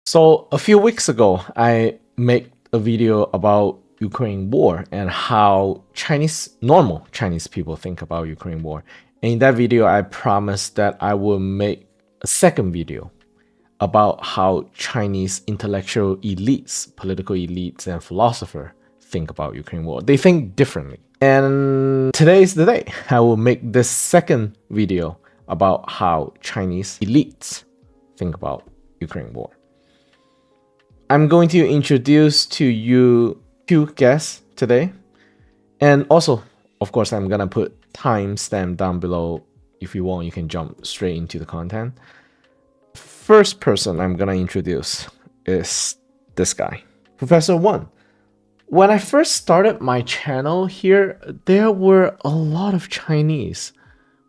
So a few weeks ago, I made a video about Ukraine war and how normal Chinese people think about Ukraine war. And in that video, I promised that I will make a second video about how Chinese intellectual elites, political elites, and philosophers think about Ukraine war. They think differently. And today is the day. I will make this second video about how Chinese elites think about Ukraine war. I'm going to introduce to you two guests today. And also, of course, I'm gonna put timestamp down below. If you want, you can jump straight into the content. First person I'm gonna introduce is this guy, Professor One. When I first started my channel here, there were a lot of Chinese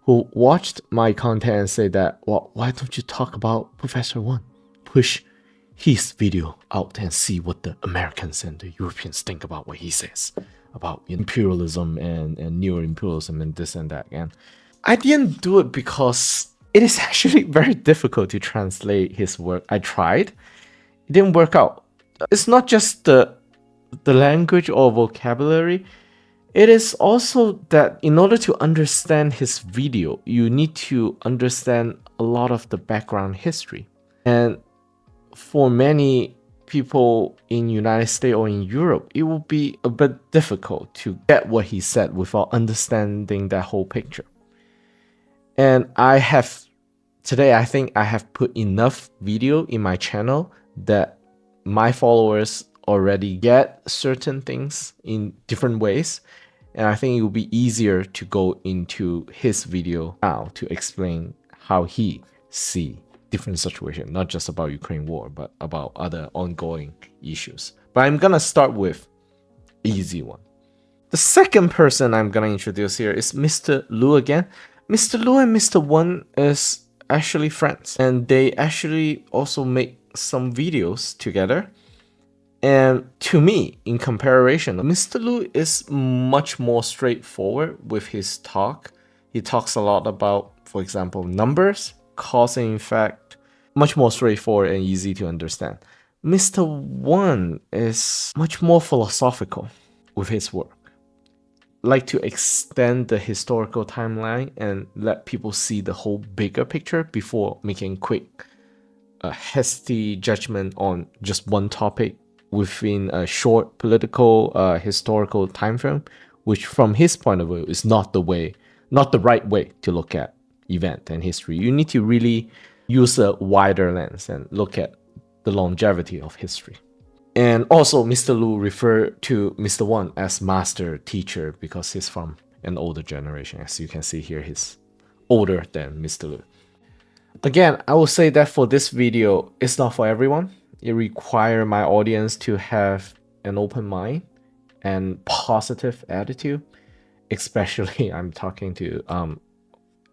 who watched my content and say that, well, why don't you talk about Professor One? Push his video out and see what the Americans and the Europeans think about what he says about imperialism and neo-imperialism and this and that. And I didn't do it because it is actually very difficult to translate his work. I tried. It didn't work out. It's not just the language or vocabulary. It is also that in order to understand his video, you need to understand a lot of the background history. And for many people in United States or in Europe, it will be a bit difficult to get what he said without understanding that whole picture. And today I think I have put enough video in my channel that my followers already get certain things in different ways. And I think it will be easier to go into his video now to explain how he see different situation, not just about Ukraine war, but about other ongoing issues. But I'm gonna start with easy one. The second person I'm gonna introduce here is Mr. Lu again. Mr. Lu and Mr. One is actually friends, and they actually also make some videos together. And to me, in comparison, Mr. Lu is much more straightforward with his talk. He talks a lot about, for example, numbers, cause and effect, much more straightforward and easy to understand. Mr. One is much more philosophical with his work. Like to extend the historical timeline and let people see the whole bigger picture before making quick, hasty judgment on just one topic within a short political, historical time frame, which from his point of view is not the right way to look at event and history. You need to really use a wider lens and look at the longevity of history. And also, Mr. Lu referred to Mr. One as master teacher because he's from an older generation. As you can see here, he's older than Mr. Lu. Again, I will say that for this video, it's not for everyone. It requires my audience to have an open mind and positive attitude. Especially, I'm talking to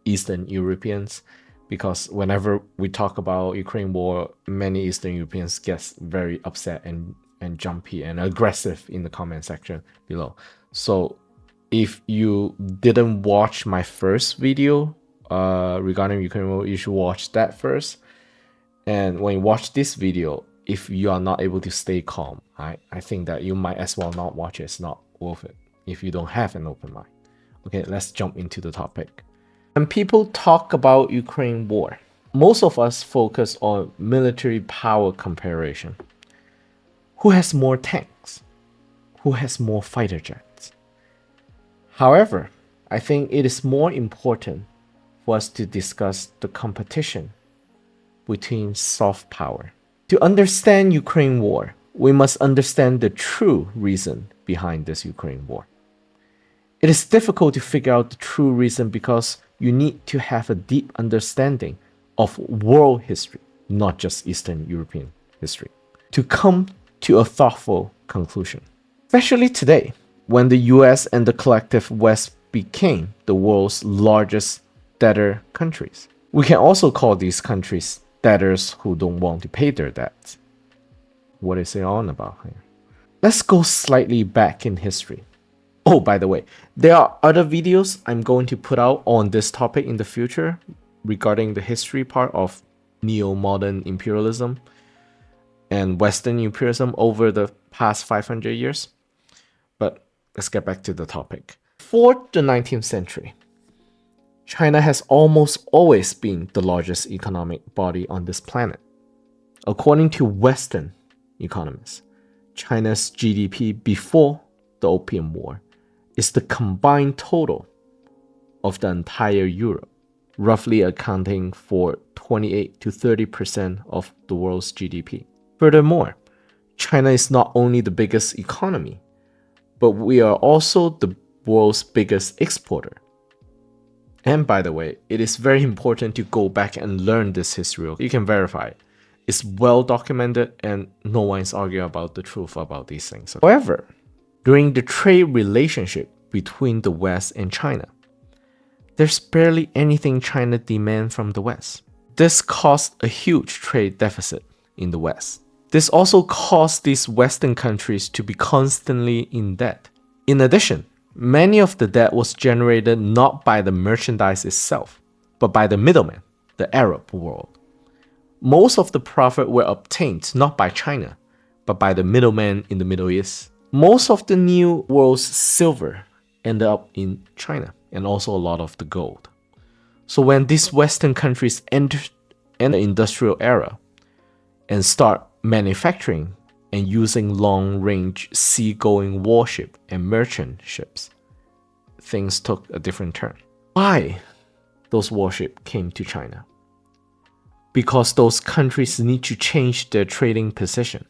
Eastern Europeans, because whenever we talk about Ukraine war, many Eastern Europeans get very upset and jumpy and aggressive in the comment section below. So if you didn't watch my first video regarding Ukraine war, you should watch that first. And when you watch this video, if you are not able to stay calm, I think that you might as well not watch it. It's not worth it if you don't have an open mind. Okay, let's jump into the topic. When people talk about Ukraine war, most of us focus on military power comparison. Who has more tanks? Who has more fighter jets? However, I think it is more important for us to discuss the competition between soft power. To understand Ukraine war, we must understand the true reason behind this Ukraine war. It is difficult to figure out the true reason because you need to have a deep understanding of world history, not just Eastern European history, to come to a thoughtful conclusion. Especially today, when the US and the collective West became the world's largest debtor countries. We can also call these countries debtors who don't want to pay their debts. What is it on about here? Let's go slightly back in history. Oh, by the way, there are other videos I'm going to put out on this topic in the future regarding the history part of neo-modern imperialism. and Western imperialism over the past 500 years. But let's get back to the topic. For the 19th century, China has almost always been the largest economic body on this planet. According to Western economists, China's GDP before the Opium War is the combined total of the entire Europe, roughly accounting for 28 to 30% of the world's GDP. Furthermore, China is not only the biggest economy, but we are also the world's biggest exporter. And by the way, it is very important to go back and learn this history. You can verify it. It's well documented and no one is arguing about the truth about these things. However, during the trade relationship between the West and China, there's barely anything China demands from the West. This caused a huge trade deficit in the West. This also caused these Western countries to be constantly in debt. In addition, many of the debt was generated not by the merchandise itself, but by the middlemen, the Arab world. Most of the profit were obtained not by China, but by the middlemen in the Middle East. Most of the new world's silver ended up in China, and also a lot of the gold. So when these Western countries enter the industrial era and start manufacturing and using long-range sea-going warship and merchant ships, things took a different turn. Why those warships came to China? Because those countries need to change their trading position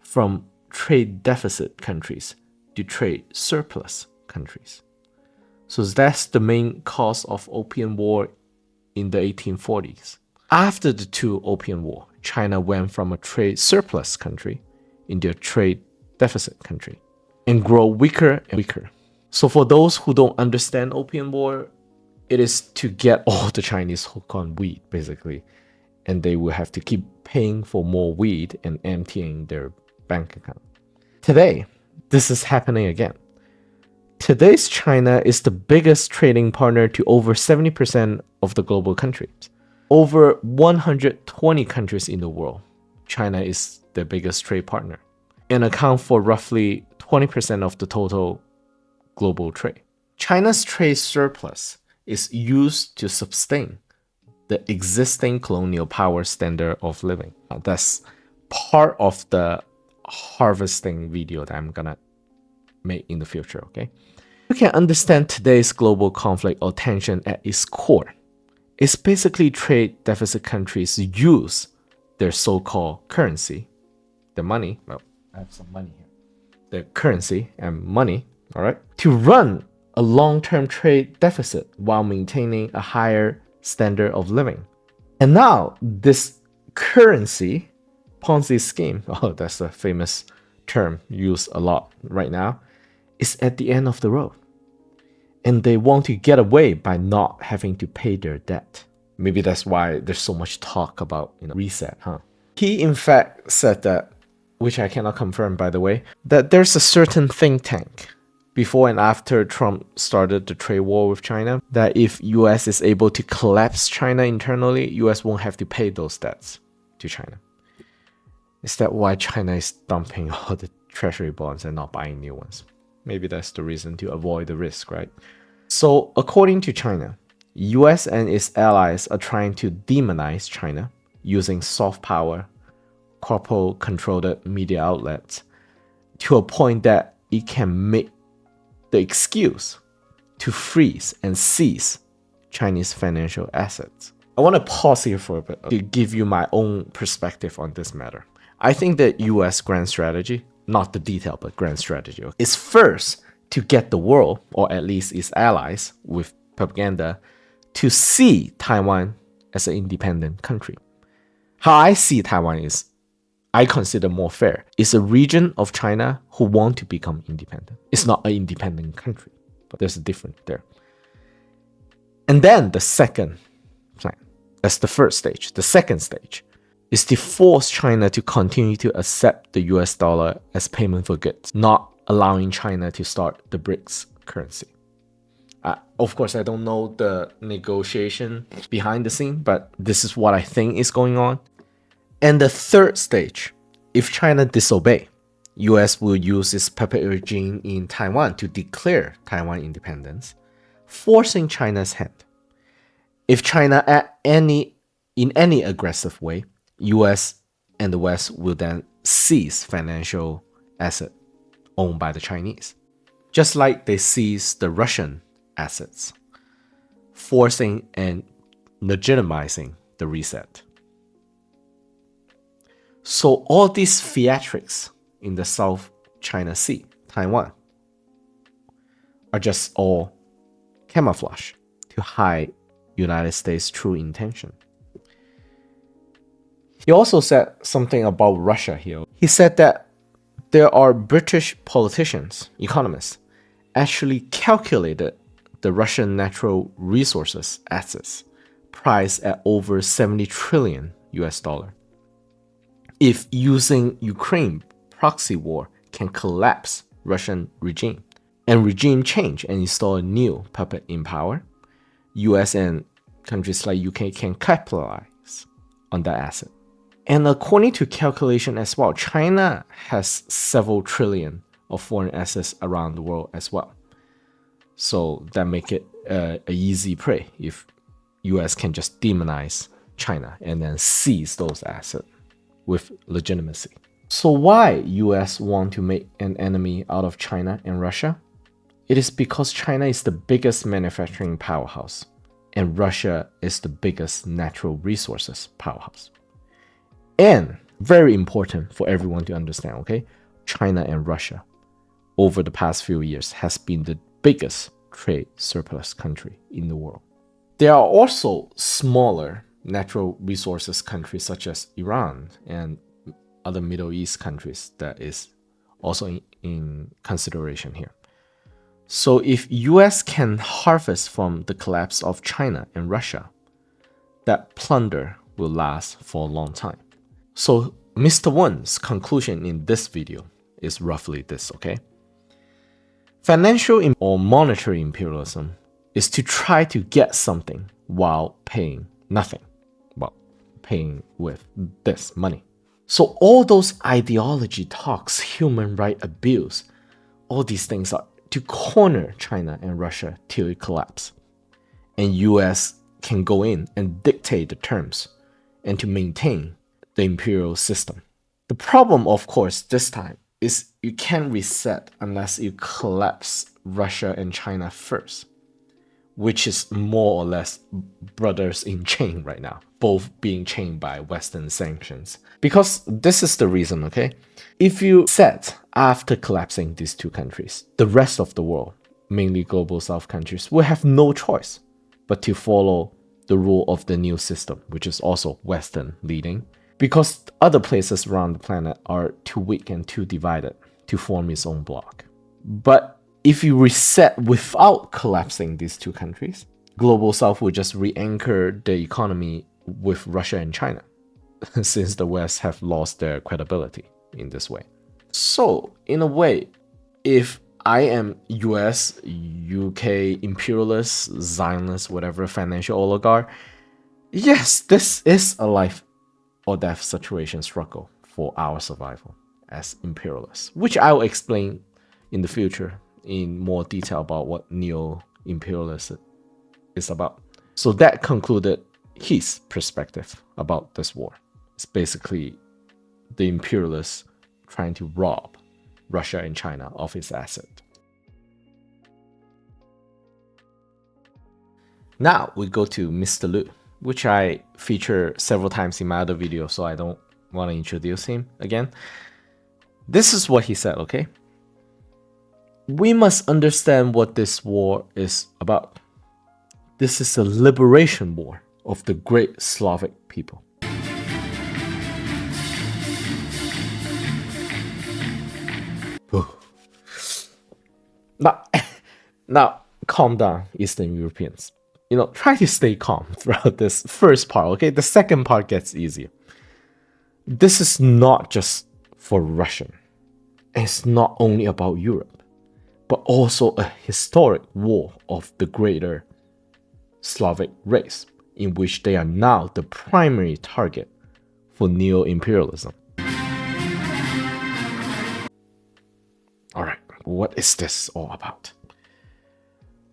from trade deficit countries to trade surplus countries. So that's the main cause of Opium War in the 1840s. After the two Opium War, China went from a trade surplus country into a trade deficit country and grow weaker and weaker. So for those who don't understand Opium War, it is to get all the Chinese hooked on weed, basically. And they will have to keep paying for more weed and emptying their bank account. Today, this is happening again. Today's China is the biggest trading partner to over 70% of the global countries. Over 120 countries in the world, China is the biggest trade partner and account for roughly 20% of the total global trade. China's trade surplus is used to sustain the existing colonial power standard of living. That's part of the harvesting video that I'm gonna make in the future, okay? You can understand today's global conflict or tension at its core. It's basically trade deficit countries use their so-called currency, the money, well, I have some money here, their currency and money, all right, to run a long-term trade deficit while maintaining a higher standard of living. And now this currency Ponzi scheme, oh, that's a famous term used a lot right now, is at the end of the road. And they want to get away by not having to pay their debt. Maybe that's why there's so much talk about reset, huh? He in fact said that, which I cannot confirm by the way, that there's a certain think tank before and after Trump started the trade war with China, that if US is able to collapse China internally, US won't have to pay those debts to China. Is that why China is dumping all the treasury bonds and not buying new ones? Maybe that's the reason, to avoid the risk, right? So according to China, US and its allies are trying to demonize China using soft power, corporate-controlled media outlets, to a point that it can make the excuse to freeze and seize Chinese financial assets. I want to pause here for a bit to give you my own perspective on this matter. I think that US grand strategy, not the detail, but grand strategy, is first to get the world, or at least its allies with propaganda, to see Taiwan as an independent country. How I see Taiwan is, I consider more fair. It's a region of China who want to become independent. It's not an independent country, but there's a difference there. And then the second plan, that's the first stage. The second stage is to force China to continue to accept the US dollar as payment for goods, not allowing China to start the BRICS currency. Of course, I don't know the negotiation behind the scene, but this is what I think is going on. And the third stage If China disobey, US will use its puppet regime in Taiwan to declare Taiwan independence, forcing China's hand. If China in any aggressive way, US and the West will then seize financial asset owned by the Chinese, just like they seized the Russian assets, forcing and legitimizing the reset. So all these theatrics in the South China Sea, Taiwan, are just all camouflage to hide United States' true intention. He also said something about Russia here. He said that there are British politicians, economists, actually calculated the Russian natural resources assets priced at over 70 trillion US dollar. If using Ukraine proxy war can collapse Russian regime and regime change and install a new puppet in power, US and countries like UK can capitalize on that asset. And according to calculation as well, China has several trillion of foreign assets around the world as well. So that make it a easy prey if US can just demonize China and then seize those assets with legitimacy. So why US want to make an enemy out of China and Russia? It is because China is the biggest manufacturing powerhouse and Russia is the biggest natural resources powerhouse. And very important for everyone to understand, okay? China and Russia over the past few years has been the biggest trade surplus country in the world. There are also smaller natural resources countries such as Iran and other Middle East countries that is also in consideration here. So if US can harvest from the collapse of China and Russia, that plunder will last for a long time. So Mr. Wen's conclusion in this video is roughly this, okay? Financial or monetary imperialism is to try to get something while paying nothing, well, paying with this money. So all those ideology talks, human rights abuse, all these things are to corner China and Russia till it collapse. And US can go in and dictate the terms and to maintain the imperial system. The problem, of course, this time is you can't reset unless you collapse Russia and China first, which is more or less brothers in chain right now, both being chained by Western sanctions. Because this is the reason, okay? If you set after collapsing these two countries, the rest of the world, mainly global South countries, will have no choice but to follow the rule of the new system, which is also Western leading, because other places around the planet are too weak and too divided to form its own bloc. But if you reset without collapsing these two countries, global South will just re-anchor the economy with Russia and China, since the West have lost their credibility in this way. So, in a way, if I am US, UK imperialist, Zionist, whatever financial oligarch, yes, this is a life or death situation struggle for our survival as imperialists, which I will explain in the future in more detail about what neo-imperialism is about. So that concluded his perspective about this war. It's basically the imperialists trying to rob Russia and China of its asset. Now we go to Mr. Lu, which I feature several times in my other video, so I don't want to introduce him again. This is what he said, okay? We must understand what this war is about. This is a liberation war of the great Slavic people. Now, calm down, Eastern Europeans. Try to stay calm throughout this first part, okay? The second part gets easier. This is not just for Russian. It's not only about Europe, but also a historic war of the greater Slavic race, in which they are now the primary target for neo-imperialism. what is this all about?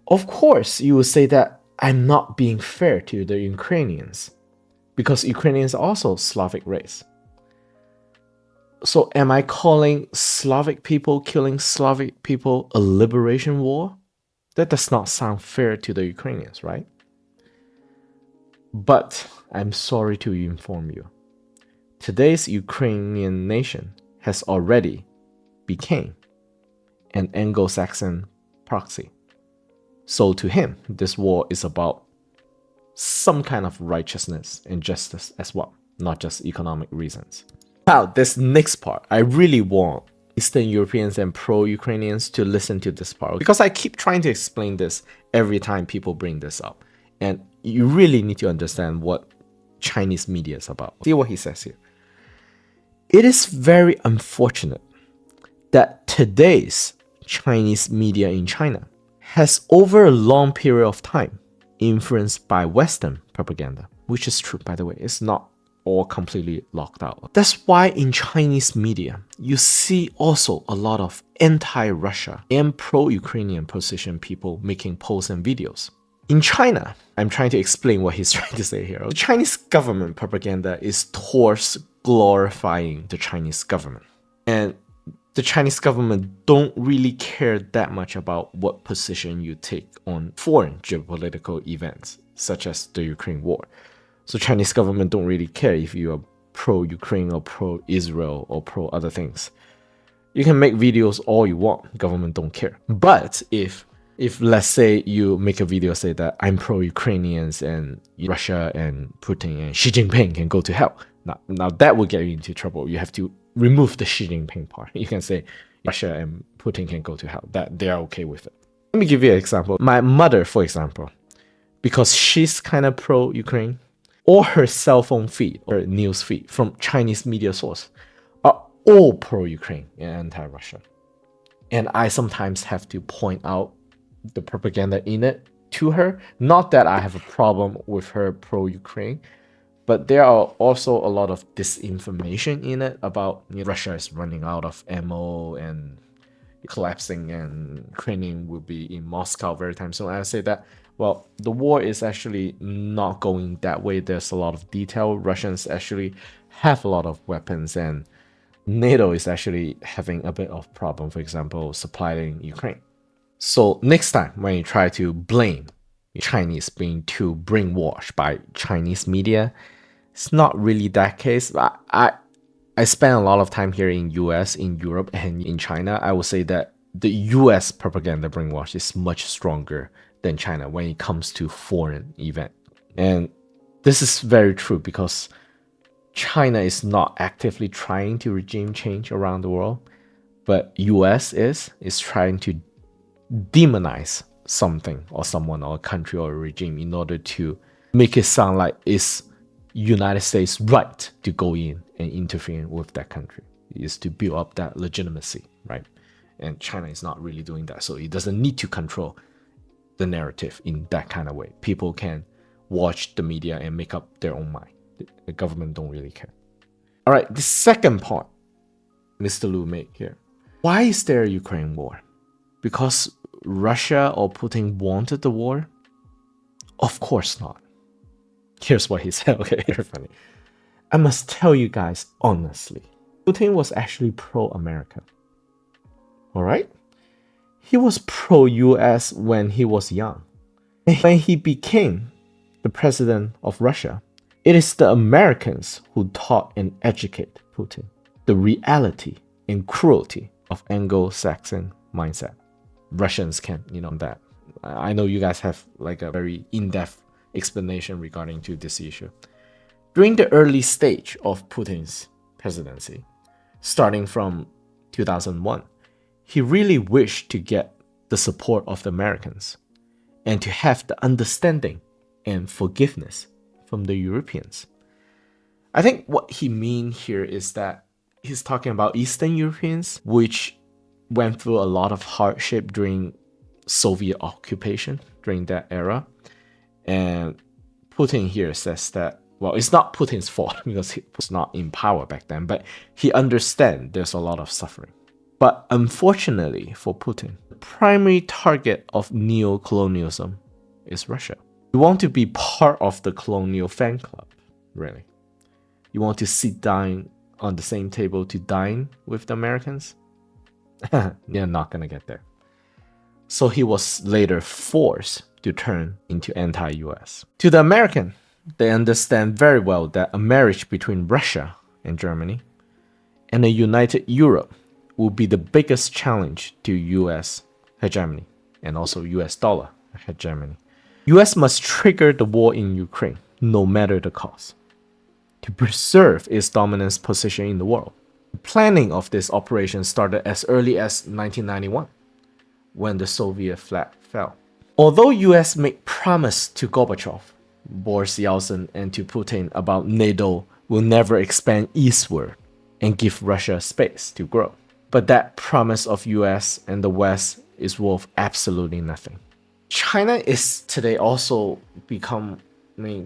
Of course, you will say that I'm not being fair to the Ukrainians, because Ukrainians are also Slavic race. So am I calling Slavic people killing Slavic people a liberation war? That does not sound fair to the Ukrainians, right? But I'm sorry to inform you, today's Ukrainian nation has already became an Anglo-Saxon proxy. So to him, this war is about some kind of righteousness and justice as well, not just economic reasons. Now, this next part, I really want Eastern Europeans and pro-Ukrainians to listen to this part, because I keep trying to explain this every time people bring this up. And you really need to understand what Chinese media is about. See what he says here. It is very unfortunate that today's Chinese media in China has over a long period of time influenced by Western propaganda, which is true, by the way. It's not all completely locked out. That's why in Chinese media, you see also a lot of anti-Russia and pro-Ukrainian position people making posts and videos. In China, I'm trying to explain what he's trying to say here. The Chinese government propaganda is towards glorifying the Chinese government. And the Chinese government don't really care that much about what position you take on foreign geopolitical events, such as the Ukraine war. So Chinese government don't really care if you are pro-Ukraine or pro-Israel or pro-other things. You can make videos all you want, government don't care. But if let's say you make a video say that I'm pro-Ukrainians and Russia and Putin and Xi Jinping can go to hell, now that will get you into trouble. You have to remove the Xi Jinping part. You can say Russia and Putin can go to hell, that they're okay with it. Let me give you an example. My mother, for example, because she's kind of pro-Ukraine, all her cell phone feed or news feed from Chinese media source are all pro-Ukraine and anti-Russia. And I sometimes have to point out the propaganda in it to her. Not that I have a problem with her pro-Ukraine, but there are also a lot of disinformation in it about Russia is running out of ammo and collapsing and Ukraine will be in Moscow very time soon. I say that, well, the war is actually not going that way. There's a lot of detail. Russians actually have a lot of weapons, and NATO is actually having a bit of problem, for example, supplying Ukraine. So next time when you try to blame Chinese being too brainwashed by Chinese media, it's not really that case. I spend a lot of time here in US, in Europe, and in China. I would say that the US propaganda brainwash is much stronger than China when it comes to foreign event. And this is very true because China is not actively trying to regime change around the world, but US is trying to demonize something or someone or a country or a regime in order to make it sound like it's United States right to go in and interfere with that country. It is to build up that legitimacy, right? And China is not really doing that, so it doesn't need to control the narrative in that kind of way. People can watch the media and make up their own mind. The government don't really care. All right, the second point Mr. Lu made here. Why is there a Ukraine war? Because Russia or Putin wanted the war? Of course not. Here's what he said. Okay, you're funny. I must tell you guys honestly, Putin was actually pro-America. All right? He was pro-US when he was young. And when he became the president of Russia, it is the Americans who taught and educate Putin the reality and cruelty of Anglo-Saxon mindset. Russians can, that. I know you guys have like a very in-depth explanation regarding to this issue. During the early stage of Putin's presidency, starting from 2001, he really wished to get the support of the Americans and to have the understanding and forgiveness from the Europeans. I think what he means here is that he's talking about Eastern Europeans, which went through a lot of hardship during Soviet occupation during that era. And Putin here says that, well, it's not Putin's fault because he was not in power back then, but he understands there's a lot of suffering. But unfortunately for Putin, the primary target of neo-colonialism is Russia. You want to be part of the colonial fan club, really. You want to sit down on the same table to dine with the Americans? You're not gonna get there. So he was later forced to turn into anti-US. To the American, they understand very well that a marriage between Russia and Germany and a united Europe will be the biggest challenge to US hegemony and also US dollar hegemony. US must trigger the war in Ukraine, no matter the cost, to preserve its dominant position in the world. The planning of this operation started as early as 1991, when the Soviet flag fell. Although US made promise to Gorbachev, Boris Yeltsin, and to Putin about NATO will never expand eastward and give Russia space to grow. But that promise of US and the West is worth absolutely nothing. China is today also becoming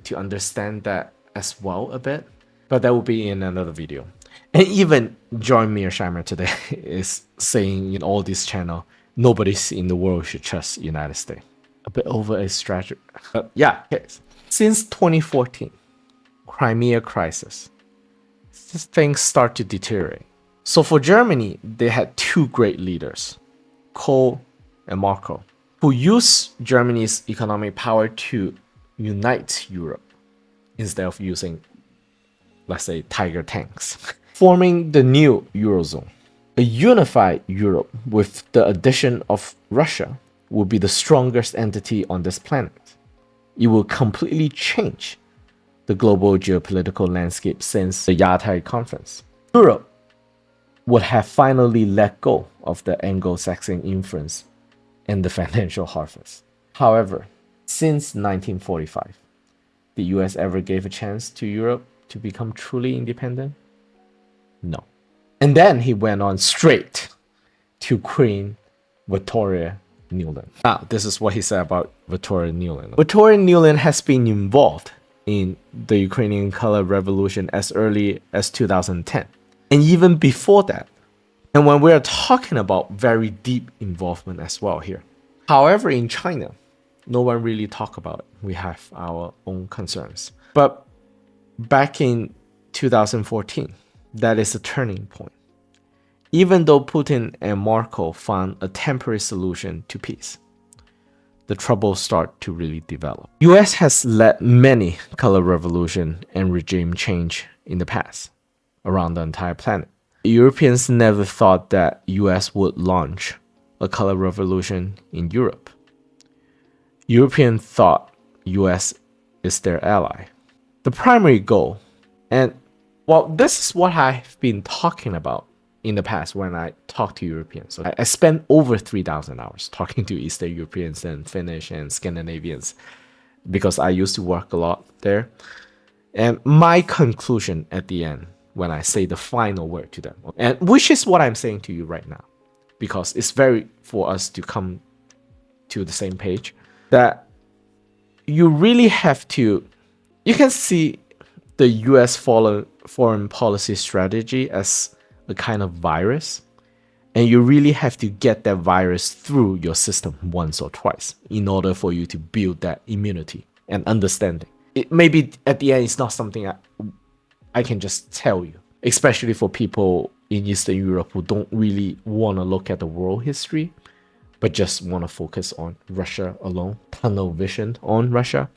to understand that as well a bit, but that will be in another video. And even John Mearsheimer today is saying in all this channel, nobody in the world should trust United States. A bit over a strategy. Yeah, since 2014, Crimea crisis, things start to deteriorate. So for Germany, they had two great leaders, Kohl and Markov, who used Germany's economic power to unite Europe instead of using, let's say, tiger tanks, forming the new Eurozone. A unified Europe with the addition of Russia will be the strongest entity on this planet. It will completely change the global geopolitical landscape since the Yalta Conference. Europe would have finally let go of the Anglo-Saxon influence and the financial harvest. However, since 1945, the US ever gave a chance to Europe to become truly independent? No. And then he went on straight to Queen Victoria Nuland. Now, this is what he said about Victoria Nuland. Victoria Nuland has been involved in the Ukrainian color revolution as early as 2010. And even before that. And when we are talking about very deep involvement as well here. However, in China, no one really talk about it. We have our own concerns. But back in 2014, that is a turning point. Even though Putin and Markov found a temporary solution to peace, the troubles start to really develop. US has led many color revolution and regime change in the past around the entire planet. Europeans never thought that US would launch a color revolution in Europe. Europeans thought US is their ally. The primary goal, and well, this is what I've been talking about in the past when I talk to Europeans. So I spent over 3,000 hours talking to Eastern Europeans and Finnish and Scandinavians because I used to work a lot there. And my conclusion at the end, when I say the final word to them, and which is what I'm saying to you right now, because it's very for us to come to the same page, that you really have to, you can see the US foreign policy strategy as a kind of virus, and you really have to get that virus through your system once or twice in order for you to build that immunity and understanding. It maybe at the end it's not something I can just tell you, especially for people in Eastern Europe who don't really want to look at the world history, but just want to focus on Russia alone, tunnel vision on Russia.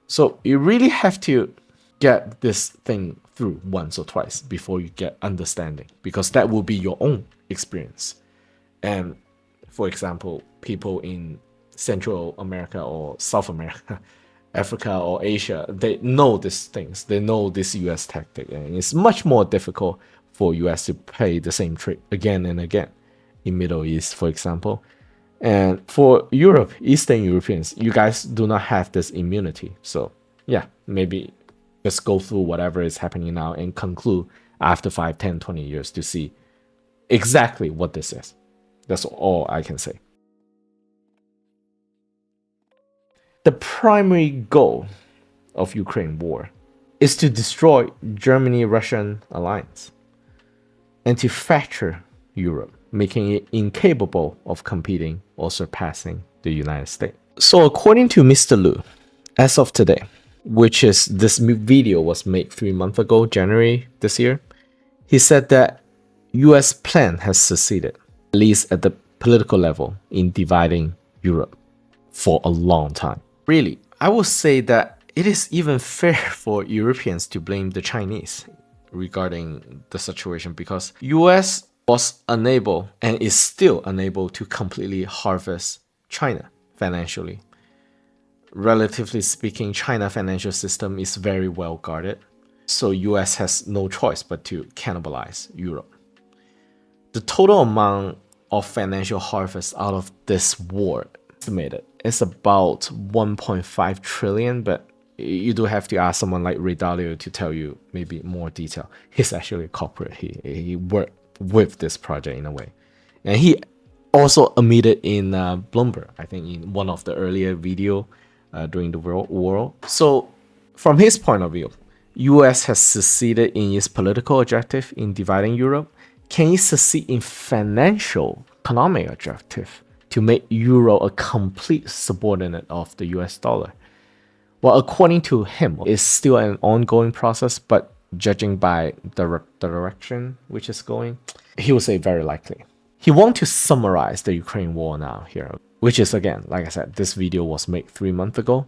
So you really have to get this thing through once or twice before you get understanding, because that will be your own experience. And for example, people in Central America or South America, Africa or Asia, they know these things. They know this US tactic, and it's much more difficult for US to play the same trick again and again in Middle East, for example. And for Europe, Eastern Europeans, you guys do not have this immunity. So yeah, maybe just go through whatever is happening now and conclude after 5, 10, 20 years to see exactly what this is. That's all I can say. The primary goal of Ukraine war is to destroy Germany-Russian alliance and to fracture Europe making it incapable of competing or surpassing the United States. So according to Mr. Lu, as of today, which is this video was made 3 months ago, January this year, he said that US plan has succeeded, at least at the political level, in dividing Europe for a long time. Really, I would say that it is even fair for Europeans to blame the Chinese regarding the situation, because US was unable and is still unable to completely harvest China financially. Relatively speaking, China financial system is very well guarded, so US has no choice but to cannibalize Europe. The total amount of financial harvest out of this war estimated is about 1.5 trillion, but you do have to ask someone like Ray Dalio to tell you maybe more detail. He's actually a corporate. He worked with this project in a way. And he also admitted in Bloomberg, I think in one of the earlier video during the World War. So from his point of view, US has succeeded in its political objective in dividing Europe. Can it succeed in financial, economic objective to make Euro a complete subordinate of the US dollar? Well, according to him, it's still an ongoing process, but judging by the direction which is going, he would say very likely. He wants to summarize the Ukraine war now here, which is, again, like I said, this video was made 3 months ago.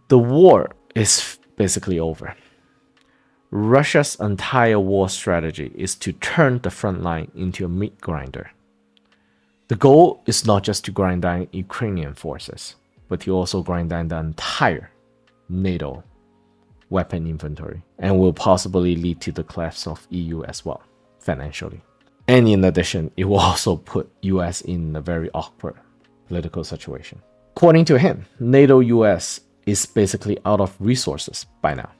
The war is basically over. Russia's entire war strategy is to turn the front line into a meat grinder. The goal is not just to grind down Ukrainian forces, but to also grind down the entire NATO weapon inventory, and will possibly lead to the collapse of EU as well, financially. And in addition, it will also put US in a very awkward political situation. According to him, NATO US is basically out of resources by now.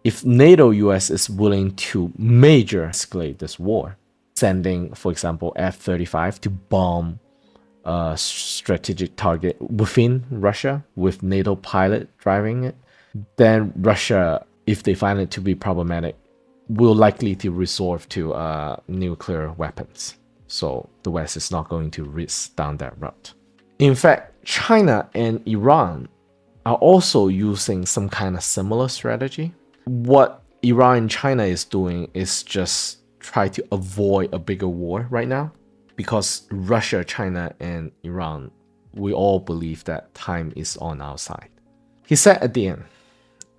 If NATO US is willing to major escalate this war, sending, for example, F-35 to bomb a strategic target within Russia with NATO pilot driving it, then Russia, if they find it to be problematic, will likely to resort to nuclear weapons. So the West is not going to risk down that route. In fact, China and Iran are also using some kind of similar strategy. What Iran and China is doing is just try to avoid a bigger war right now, because Russia, China, and Iran, we all believe that time is on our side. He said at the end,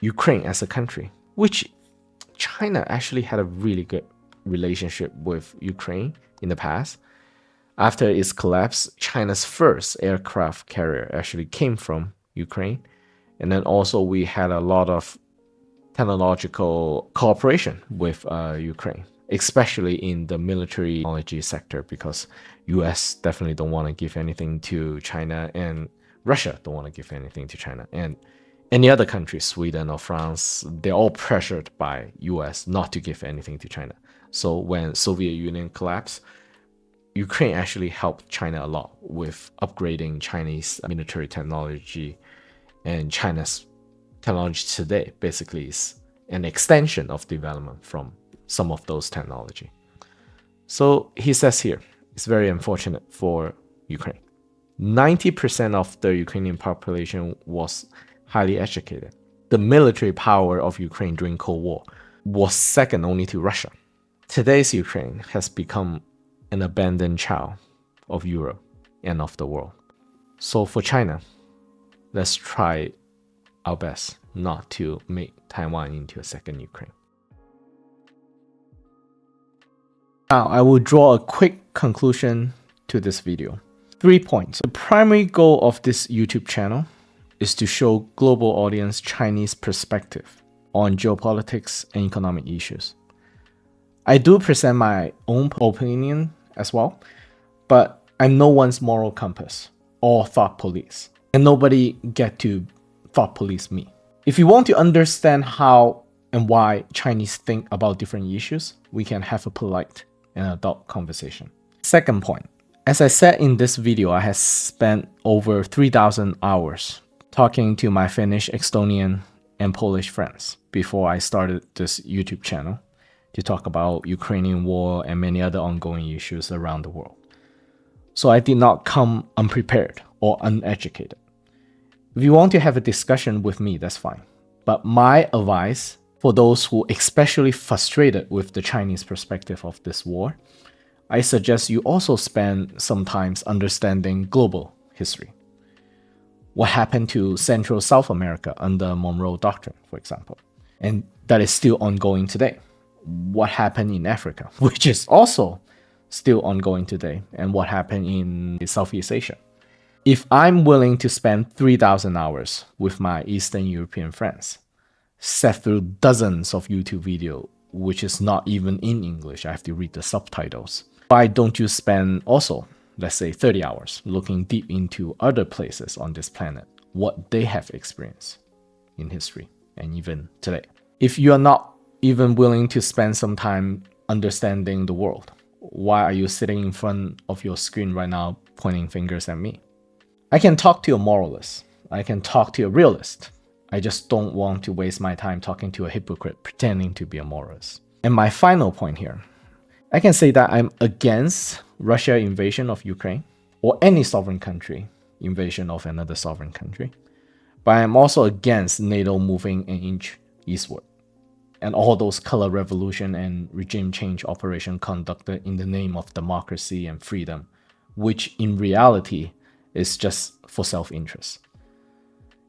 Ukraine as a country, which China actually had a really good relationship with Ukraine in the past. After its collapse, China's first aircraft carrier actually came from Ukraine. And then also we had a lot of technological cooperation with Ukraine, especially in the military technology sector, because US definitely don't want to give anything to China, and Russia don't want to give anything to China. And any other country, Sweden or France, they're all pressured by US not to give anything to China. So when Soviet Union collapsed, Ukraine actually helped China a lot with upgrading Chinese military technology, and China's technology today basically is an extension of development from some of those technology. So he says here, it's very unfortunate for Ukraine. 90% of the Ukrainian population was highly educated. The military power of Ukraine during Cold War was second only to Russia. Today's Ukraine has become an abandoned child of Europe and of the world. So for China, let's try our best not to make Taiwan into a second Ukraine. Now, I will draw a quick conclusion to this video. 3 points. The primary goal of this YouTube channel is to show global audience Chinese perspective on geopolitics and economic issues. I do present my own opinion as well, but I'm no one's moral compass or thought police, and nobody get to thought police me. If you want to understand how and why Chinese think about different issues, we can have a polite and adult conversation. Second point, as I said in this video, I have spent over 3,000 hours talking to my Finnish, Estonian, and Polish friends before I started this YouTube channel to talk about Ukrainian war and many other ongoing issues around the world. So I did not come unprepared or uneducated. If you want to have a discussion with me, that's fine. But my advice for those who especially frustrated with the Chinese perspective of this war, I suggest you also spend some time understanding global history. What happened to Central South America under Monroe Doctrine, for example, and that is still ongoing today. What happened in Africa, which is also still ongoing today, and what happened in Southeast Asia. If I'm willing to spend 3,000 hours with my Eastern European friends, sat through dozens of YouTube videos, which is not even in English, I have to read the subtitles. Why don't you spend also, let's say 30 hours, looking deep into other places on this planet, what they have experienced in history and even today? If you are not even willing to spend some time understanding the world, why are you sitting in front of your screen right now pointing fingers at me? I can talk to a moralist. I can talk to a realist. I just don't want to waste my time talking to a hypocrite pretending to be a moralist. And my final point here, I can say that I'm against Russia invasion of Ukraine or any sovereign country invasion of another sovereign country. But I'm also against NATO moving an inch eastward and all those color revolution and regime change operation conducted in the name of democracy and freedom, which in reality is just for self-interest.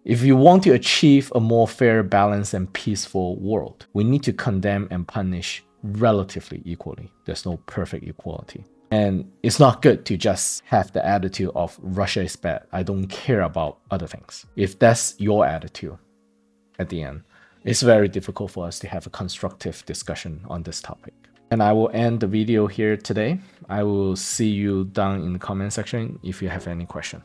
If you want to achieve a more fair, balanced, and peaceful world, we need to condemn and punish relatively equally. There's no perfect equality. And it's not good to just have the attitude of Russia is bad, I don't care about other things. If that's your attitude at the end, it's very difficult for us to have a constructive discussion on this topic. And I will end the video here today. I will see you down in the comment section if you have any question.